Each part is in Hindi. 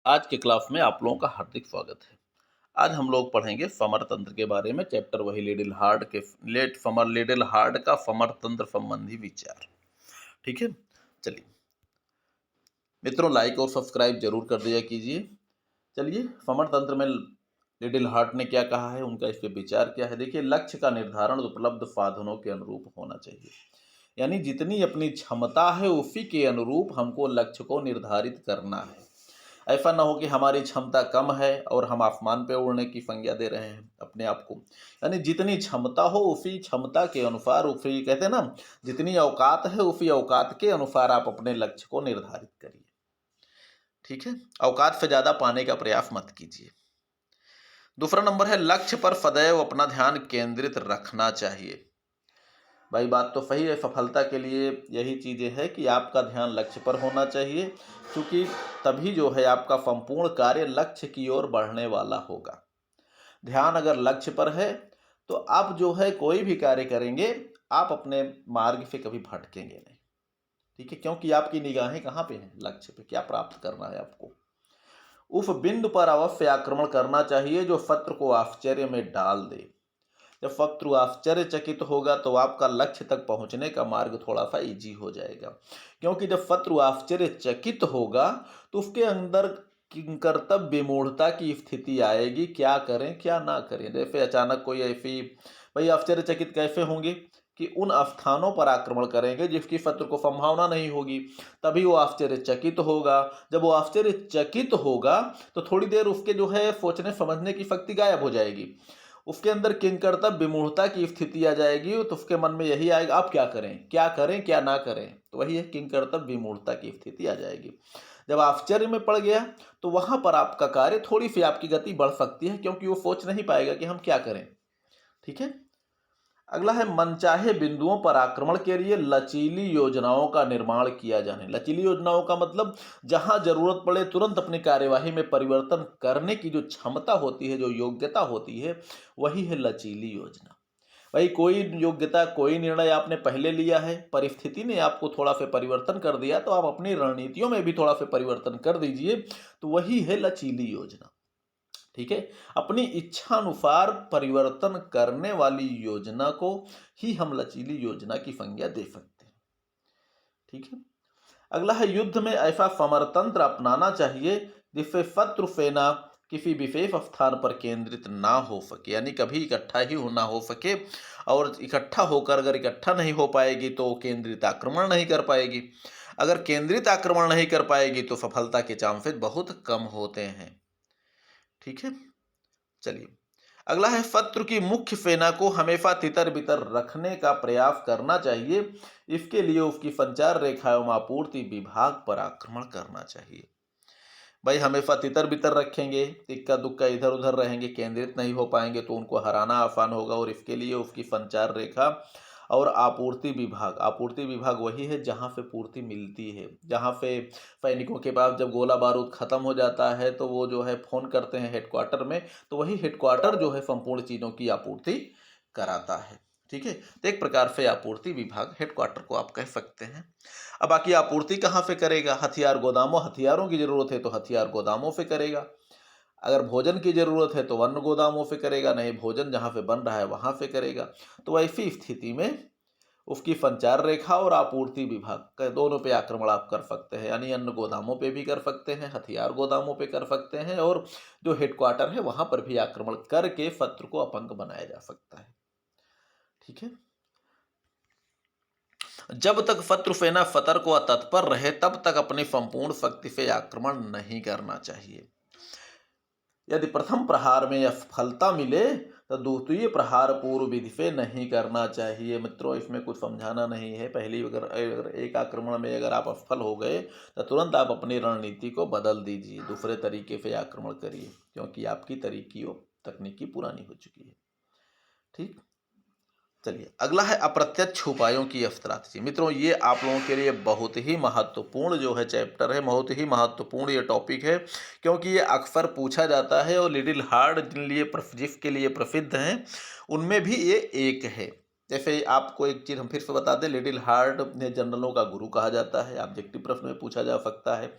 आज के क्लास में आप लोगों का हार्दिक स्वागत है। आज हम लोग पढ़ेंगे फमर तंत्र के बारे में। चैप्टर वही लिटिल हार्ट के लेट फमर लिटिल हार्ट का फमर तंत्र संबंधी विचार। ठीक है, चलिए मित्रों, लाइक और सब्सक्राइब जरूर कर दिया कीजिए। चलिए, फमर तंत्र में लिटिल हार्ट ने क्या कहा है, उनका इस पे विचार क्या है। देखिए, लक्ष्य का निर्धारण उपलब्ध साधनों के अनुरूप होना चाहिए। यानी जितनी अपनी क्षमता है उसी के अनुरूप हमको लक्ष्य को निर्धारित करना है। ऐसा ना हो कि हमारी क्षमता कम है और हम आसमान पे उड़ने की संज्ञा दे रहे हैं अपने आप को। यानी जितनी क्षमता हो उसी क्षमता के अनुसार, उसी कहते हैं ना, जितनी औकात है उसी औकात के अनुसार आप अपने लक्ष्य को निर्धारित करिए। ठीक है, औकात से ज्यादा पाने का प्रयास मत कीजिए। दूसरा नंबर है, लक्ष्य पर सदैव अपना ध्यान केंद्रित रखना चाहिए। भाई बात तो सही है, सफलता के लिए यही चीज़ें है कि आपका ध्यान लक्ष्य पर होना चाहिए, क्योंकि तभी जो है आपका संपूर्ण कार्य लक्ष्य की ओर बढ़ने वाला होगा। ध्यान अगर लक्ष्य पर है तो आप जो है कोई भी कार्य करेंगे, आप अपने मार्ग से कभी भटकेंगे नहीं। ठीक है, क्योंकि आपकी निगाहें कहाँ पे हैं? लक्ष्य पे। क्या प्राप्त करना है आपको? उस बिंदु पर अवश्य आक्रमण करना चाहिए जो शत्रु को आश्चर्य में डाल दे। जब शत्रु आश्चर्यचकित होगा तो आपका लक्ष्य तक पहुंचने का मार्ग थोड़ा सा इजी हो जाएगा। क्योंकि जब शत्रु आश्चर्यचकित होगा तो उसके अंदर कर्तव्य विमूढ़ता की स्थिति आएगी। क्या करें क्या ना करें। जैसे अचानक कोई ऐसी, भाई आश्चर्यचकित कैसे होंगे कि उन स्थानों पर आक्रमण करेंगे जिसकी शत्रु को संभावना नहीं होगी, तभी वो आश्चर्यचकित होगा। जब वो आश्चर्यचकित होगा तो थोड़ी देर उसके जो है सोचने समझने की शक्ति गायब हो जाएगी। उसके अंदर किंकर्तव्य विमूढ़ता की स्थिति आ जाएगी। तो उसके मन में यही आएगा, आप क्या करें क्या ना करें। तो वही है, किंकर्तव्य विमूढ़ता की स्थिति आ जाएगी। जब आश्चर्य में पड़ गया तो वहां पर आपका कार्य, थोड़ी सी आपकी गति बढ़ सकती है, क्योंकि वो सोच नहीं पाएगा कि हम क्या करें। ठीक है, अगला है, मनचाहे बिंदुओं पर आक्रमण के लिए लचीली योजनाओं का निर्माण किया जाने। लचीली योजनाओं का मतलब जहां जरूरत पड़े तुरंत अपनी कार्यवाही में परिवर्तन करने की जो क्षमता होती है, जो योग्यता होती है, वही है लचीली योजना। भाई कोई योग्यता, कोई निर्णय आपने पहले लिया है, परिस्थिति ने आपको थोड़ा सा परिवर्तन कर दिया, तो आप अपनी रणनीतियों में भी थोड़ा सा परिवर्तन कर दीजिए। तो वही है लचीली योजना। ठीक है, अपनी इच्छा अनुसार परिवर्तन करने वाली योजना को ही हम लचीली योजना की संज्ञा दे सकते हैं। ठीक है, अगला है, युद्ध में ऐसा समरतंत्र अपनाना चाहिए जिससे शत्रु सेना किसी विशेष स्थान पर केंद्रित ना हो सके। यानी कभी इकट्ठा ही ना हो सके, और इकट्ठा होकर अगर इकट्ठा नहीं हो पाएगी तो केंद्रित आक्रमण नहीं कर पाएगी। अगर केंद्रित आक्रमण नहीं कर पाएगी तो सफलता के चांसेस बहुत कम होते हैं। ठीक है, चलिए अगला है, शत्रु की मुख्य सेना को हमेशा तितर बितर रखने का प्रयास करना चाहिए। इसके लिए उसकी संचार रेखा एवं आपूर्ति विभाग पर आक्रमण करना चाहिए। भाई हमेशा तितर बितर रखेंगे, इक्का दुक्का इधर उधर रहेंगे, केंद्रित नहीं हो पाएंगे तो उनको हराना आसान होगा। और इसके लिए उसकी संचार रेखा और आपूर्ति विभाग। आपूर्ति विभाग वही है जहां से पूर्ति मिलती है, जहां से सैनिकों के पास जब गोला बारूद खत्म हो जाता है तो वो जो है फोन करते हैं हेडक्वार्टर में, तो वही हेडक्वार्टर जो है संपूर्ण चीजों की आपूर्ति कराता है। ठीक है, तो एक प्रकार से आपूर्ति विभाग हेडक्वार्टर को आप कह सकते हैं। अब बाकी आपूर्ति कहाँ से करेगा? हथियार गोदामों, हथियारों की जरूरत है तो हथियार गोदामों से करेगा। अगर भोजन की जरूरत है तो अन्न गोदामों से करेगा, नहीं भोजन जहां पे बन रहा है वहां से करेगा। तो ऐसी स्थिति में उसकी संचार रेखा और आपूर्ति विभाग के दोनों पे आक्रमण आप कर सकते हैं। यानी अन्न गोदामों पे भी कर सकते हैं, हथियार गोदामों पे कर सकते हैं, और जो हेडक्वार्टर है वहां पर भी आक्रमण करके शत्रु को अपंग बनाया जा सकता है। ठीक है, जब तक शत्रु सेना सतर्क व तत्पर रहे तब तक अपनी संपूर्ण शक्ति से आक्रमण नहीं करना चाहिए। यदि प्रथम प्रहार में असफलता मिले तो द्वितीय प्रहार पूर्व विधि से नहीं करना चाहिए। मित्रों, इसमें कुछ समझाना नहीं है। पहली अगर एक आक्रमण में अगर आप असफल हो गए तो तुरंत आप अपनी रणनीति को बदल दीजिए, दूसरे तरीके से आक्रमण करिए, क्योंकि आपकी तकनीकी पुरानी हो चुकी है। ठीक, चलिए अगला है, अप्रत्यक्ष उपायों की स्ट्रैटेजी। मित्रों, ये आप लोगों के लिए बहुत ही महत्वपूर्ण जो है चैप्टर है, बहुत ही महत्वपूर्ण ये टॉपिक है, क्योंकि ये अक्सर पूछा जाता है। और लिटिल हार्ट जिसके लिए प्रसिद्ध हैं उनमें भी ये एक है। जैसे आपको एक चीज़ हम फिर से बता दें, लिटिल हार्ट ने जनरलों का गुरु कहा जाता है, ऑब्जेक्टिव प्रश्न में पूछा जा सकता है।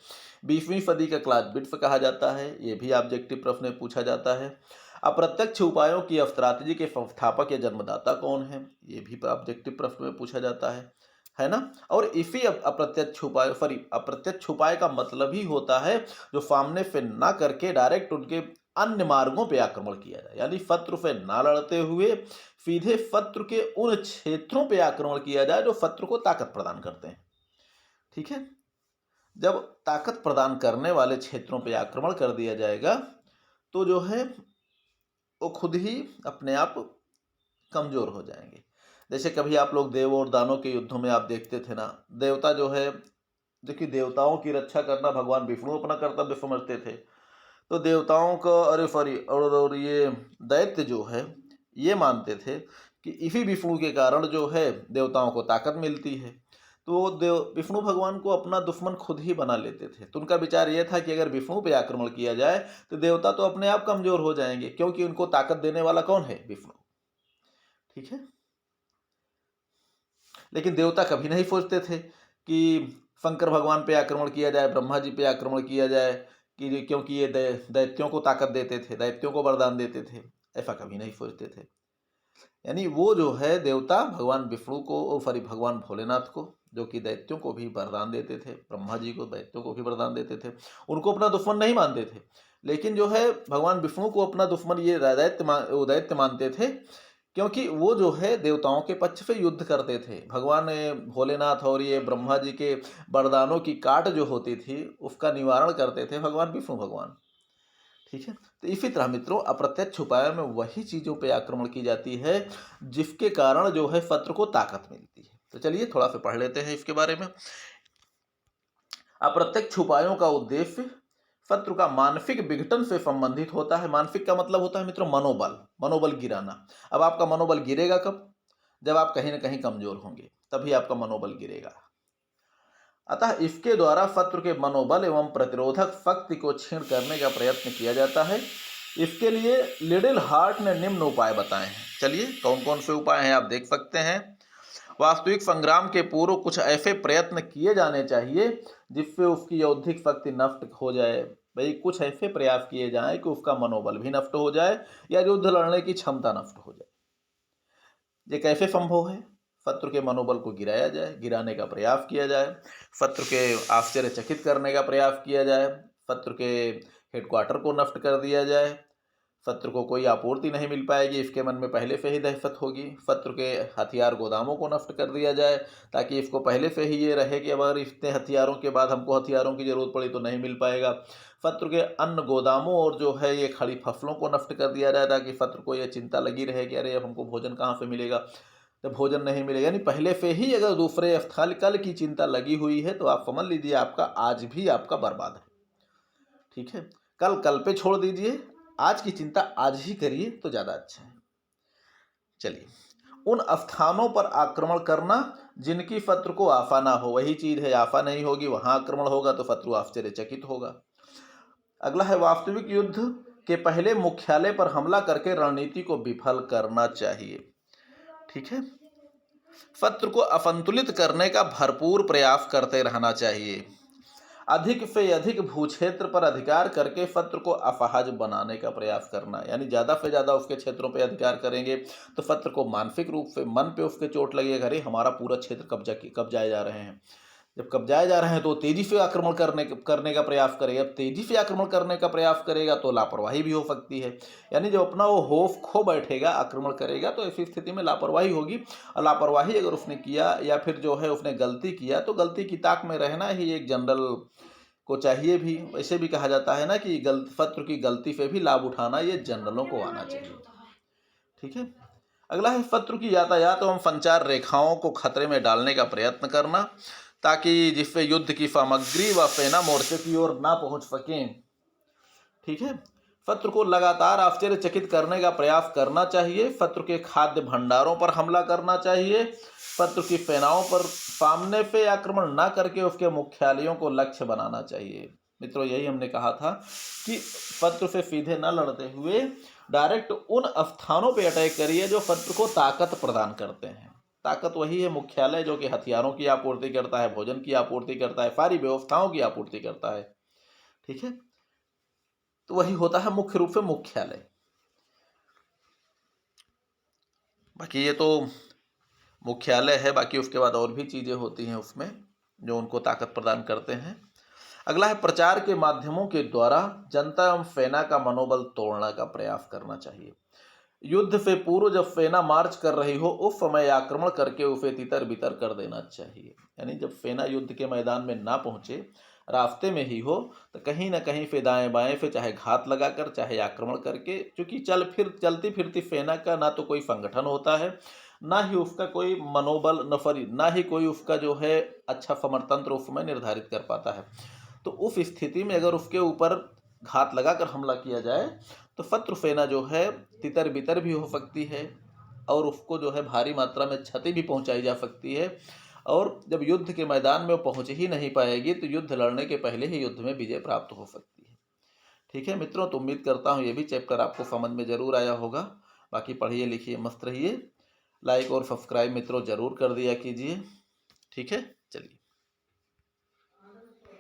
20वीं सदी का क्लाउज़विट्ज़ कहा जाता है, ये भी ऑब्जेक्टिव प्रश्न में पूछा जाता है। अप्रत्यक्ष उपायों की स्ट्रैटेजी के संस्थापक या जन्मदाता कौन है, ये भी ऑब्जेक्टिव प्रश्न में पूछा जाता है ना। और इसी अप्रत्यक्ष उपाय का मतलब ही होता है जो सामने से ना करके डायरेक्ट उनके अन्य मार्गों पे आक्रमण किया जाए, यानी शत्रु से ना लड़ते हुए सीधे शत्रु के उन क्षेत्रों पे आक्रमण किया जाए जो शत्रु को ताकत प्रदान करते हैं। ठीक है, जब ताकत प्रदान करने वाले क्षेत्रों पे आक्रमण कर दिया जाएगा तो जो है वो खुद ही अपने आप कमजोर हो जाएंगे। जैसे कभी आप लोग देव और दानों के युद्धों में आप देखते थे ना, देवता जो है, देखिए देवताओं की रक्षा करना भगवान विष्णु अपना कर्तव्य समझते थे। तो देवताओं का और ये दैत्य जो है ये मानते थे कि इसी विष्णु के कारण जो है देवताओं को ताकत मिलती है। तो विष्णु भगवान को अपना दुश्मन खुद ही बना लेते थे। तो उनका विचार यह था कि अगर विष्णु पे आक्रमण किया जाए तो देवता तो अपने आप कमजोर हो जाएंगे, क्योंकि उनको ताकत देने वाला कौन है, विष्णु। ठीक है, लेकिन देवता कभी नहीं सोचते थे कि शंकर भगवान पे आक्रमण किया जाए, ब्रह्मा जी पे आक्रमण किया जाए, कि क्योंकि ये दैत्यों को ताकत देते थे, दैत्यों को वरदान देते थे, ऐसा कभी नहीं सोचते थे। यानी वो जो है देवता भगवान विष्णु को, सॉरी भगवान भोलेनाथ को, जो कि दैत्यों को भी वरदान देते थे, ब्रह्मा जी को दैत्यों को भी वरदान देते थे, उनको अपना दुश्मन नहीं मानते थे। लेकिन जो है भगवान विष्णु को अपना दुश्मन ये दैत्य मानते थे, क्योंकि वो जो है देवताओं के पक्ष पे युद्ध करते थे। भगवान भोलेनाथ और ये ब्रह्मा जी के वरदानों की काट जो होती थी उसका निवारण करते थे भगवान विष्णु भगवान। ठीक है, तो इसी तरह मित्रों अप्रत्यक्ष उपायों में वही चीजों पे आक्रमण की जाती है जिसके कारण जो है शत्रु को ताकत मिलती है। तो चलिए थोड़ा सा पढ़ लेते हैं इसके बारे में। अप्रत्यक्ष उपायों का उद्देश्य शत्रु का मानसिक विघटन से संबंधित होता है। मानसिक का मतलब होता है मित्रों मनोबल गिराना। अब आपका मनोबल गिरेगा कब, जब आप कहीं ना कहीं कमजोर होंगे, तभी आपका मनोबल गिरेगा। अतः इसके द्वारा शत्रु के मनोबल एवं प्रतिरोधक शक्ति को क्षीण करने का प्रयत्न किया जाता है। इसके लिए लिटिल हार्ट ने निम्न उपाय बताए हैं। चलिए कौन कौन से उपाय हैं आप देख सकते हैं। वास्तविक संग्राम के पूर्व कुछ ऐसे प्रयत्न किए जाने चाहिए जिससे उसकी बौद्धिक शक्ति नष्ट हो जाए। भाई कुछ ऐसे प्रयास किए जाएं कि उसका मनोबल भी नष्ट हो जाए या युद्ध लड़ने की क्षमता नष्ट हो जाए। ये कैसे संभव है, शत्रु के मनोबल को गिराया जाए, गिराने का प्रयास किया जाए, शत्रु के आश्चर्यचकित करने का प्रयास किया जाए, शत्रु के हेडक्वार्टर को नष्ट कर दिया जाए, शत्रु को कोई आपूर्ति नहीं मिल पाएगी इसके मन में पहले से ही दहशत होगी, शत्रु के हथियार गोदामों को नष्ट कर दिया जाए ताकि इसको पहले से ही ये रहे कि अगर इतने हथियारों के बाद हमको हथियारों की जरूरत पड़ी तो नहीं मिल पाएगा। शत्रु के अन्न गोदामों और जो है ये खड़ी फसलों को नष्ट कर दिया जाए ताकि शत्रु को ये चिंता लगी रहे कि अरे अब हमको भोजन कहाँ से मिलेगा, तो भोजन नहीं मिलेगा। यानी पहले से ही अगर दूसरे स्थल कल की चिंता लगी हुई है तो आप समझ लीजिए आपका आज भी आपका बर्बाद है। ठीक है, कल पे छोड़ दीजिए, आज की चिंता आज ही करिए तो ज्यादा अच्छा है। चलिए, उन स्थानों पर आक्रमण करना जिनकी शत्रु को आफा ना हो, वही चीज है, आफा नहीं होगी वहां आक्रमण होगा तो शत्रु आश्चर्यचकित होगा। अगला है वास्तविक युद्ध के पहले मुख्यालय पर हमला करके रणनीति को विफल करना चाहिए। ठीक है, शत्रु को असंतुलित करने का भरपूर प्रयास करते रहना चाहिए। अधिक से अधिक भूक्षेत्र पर अधिकार करके शत्रु को अपहाज बनाने का प्रयास करना, यानी ज्यादा से ज्यादा उसके क्षेत्रों पर अधिकार करेंगे तो शत्रु को मानसिक रूप से मन पे उसके चोट लगेगा, अरे हमारा पूरा क्षेत्र कब्जाए जा रहे हैं। जब कब्जाए जा रहे हैं तो तेजी से आक्रमण करने का प्रयास करेगा। तेजी से आक्रमण करने का प्रयास करेगा तो लापरवाही भी हो सकती है। यानी जब अपना वो होफ खो बैठेगा, आक्रमण करेगा तो ऐसी स्थिति में लापरवाही होगी। और लापरवाही अगर उसने किया या फिर जो है उसने गलती किया तो गलती की ताक में रहना ही एक जनरल को चाहिए भी। वैसे भी कहा जाता है ना कि शत्रु की गलती से भी लाभ उठाना ये जनरलों को आना चाहिए। ठीक है, अगला है शत्रु की यातायात एवं संचार रेखाओं को खतरे में डालने का प्रयत्न करना ताकि जिससे युद्ध की सामग्री व सेना मोर्चे की ओर ना पहुंच सके। ठीक है, शत्रु को लगातार आश्चर्यचकित करने का प्रयास करना चाहिए। शत्रु के खाद्य भंडारों पर हमला करना चाहिए। शत्रु की सेनाओं पर सामने से आक्रमण न करके उसके मुख्यालयों को लक्ष्य बनाना चाहिए। मित्रों यही हमने कहा था कि शत्रु से सीधे न लड़ते हुए डायरेक्ट उन स्थानों पे अटैक करिए जो शत्रु को ताकत प्रदान करते हैं। ताकत वही है मुख्यालय, जो कि हथियारों की आपूर्ति करता है, भोजन की आपूर्ति करता है, सारी व्यवस्थाओं की आपूर्ति करता है। ठीक है, तो वही होता है मुख्य रूप से मुख्यालय। बाकी ये तो मुख्यालय है, बाकी उसके बाद और भी चीजें होती हैं उसमें जो उनको ताकत प्रदान करते हैं। अगला है प्रचार के माध्यमों के द्वारा जनता एवं सेना का मनोबल तोड़ने का प्रयास करना चाहिए। युद्ध से पूर्व जब सेना मार्च कर रही हो उस समय आक्रमण करके उसे तितर बितर कर देना चाहिए। यानी जब सेना युद्ध के मैदान में ना पहुंचे, रास्ते में ही हो, तो कहीं ना कहीं से दाएं बाएं से चाहे घात लगाकर चाहे आक्रमण करके, क्योंकि चलती फिरती सेना का ना तो कोई संगठन होता है, ना ही उसका कोई मनोबल नफरी, ना ही कोई उसका जो है अच्छा समरतंत्र उसमें निर्धारित कर पाता है। तो उस स्थिति में अगर उसके ऊपर घात लगाकर हमला किया जाए तो शत्रु सेना जो है तितर बितर भी हो सकती है और उसको जो है भारी मात्रा में क्षति भी पहुंचाई जा सकती है, और जब युद्ध के मैदान में वो पहुंच ही नहीं पाएगी तो युद्ध लड़ने के पहले ही युद्ध में विजय प्राप्त हो सकती है। ठीक है मित्रों, तो उम्मीद करता हूँ ये भी चैप्टर आपको समझ में जरूर आया होगा। बाकी पढ़िए लिखिए मस्त रहिए, लाइक और सब्सक्राइब मित्रों जरूर कर दिया कीजिए। ठीक है, चलिए।